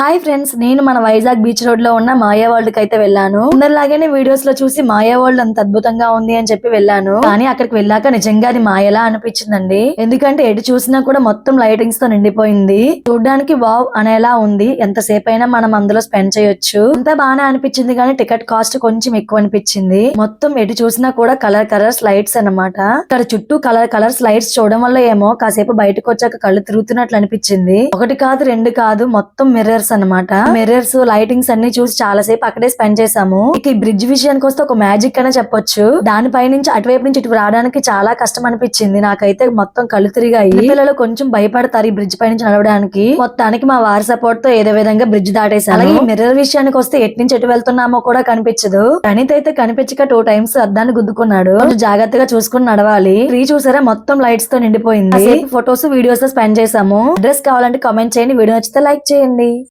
Hi friends, నేను మన Vizag beach road లో ఉన్న మాయా వరల్డ్ కి అయితే వెళ్ళాను. అందరిలాగానే వీడియోస్ లో చూసి మాయా వరల్డ్ అంత అద్భుతంగా ఉంది అని చెప్పి వెళ్ళాను. కానీ అక్కడికి వెళ్ళాక నిజంగా అది మాయలా అనిపించిందండి. ఎందుకంటే ఎటు చూసినా కూడా మొత్తం లైటింగ్స్ తో నిండిపోయింది. చూడడానికి వావ్ అనేలా ఉంది. ఎంతసేపు అయినా మనం అందులో స్పెండ్ చేయొచ్చు. అంతా బాగానే అనిపించింది కానీ టికెట్ కాస్ట్ కొంచెం ఎక్కువ అనిపించింది. మొత్తం ఎటు చూసినా కూడా కలర్స్ లైట్స్ అన్నమాట. ఇక్కడ చుట్టూ కలర్స్ లైట్స్ చూడడం వల్ల ఏమో కాసేపు బయటకు వచ్చాక కళ్ళు తిరుగుతున్నట్లు అనిపించింది. ఒకటి కాదు రెండు కాదు, మొత్తం మిర్రర్స్ అన్నమాట. మిర్రర్స్ లైటింగ్స్ అన్ని చూసి చాలా సేపు అక్కడే స్పెండ్ చేసాము. ఇక ఈ బ్రిడ్జ్ విషయానికి వస్తే ఒక మ్యాజిక్ అనే చెప్పొచ్చు. దానిపై నుంచి అటువైపు నుంచి ఇటు రావడానికి చాలా కష్టం అనిపించింది. నాకైతే మొత్తం కళ్ళు తిరిగాయి. పిల్లలు కొంచెం భయపడతారు ఈ బ్రిడ్జ్ పై నుంచి నడవడానికి. మొత్తానికి మా వారి సపోర్ట్ తో ఏదో విధంగా బ్రిడ్జ్ దాటేసాను. అలాగే ఈ మిర్రర్ విషయానికి వస్తే ఎటు నుంచి ఎటు వెళ్తున్నామో కూడా కనిపించదు. గణిత్ అయితే కనిపించక 2 times అద్దాన్ని గుద్దుకున్నాడు. కొంచెం జాగ్రత్తగా చూసుకుని నడవాలి. ట్రీ చూసారా, మొత్తం లైట్స్ తో నిండిపోయింది. ఫొటోస్ వీడియోస్ తో స్పెండ్ చేసాము. అడ్రస్ కావాలంటే కామెంట్ చేయండి. వీడియో నచ్చితే లైక్ చేయండి.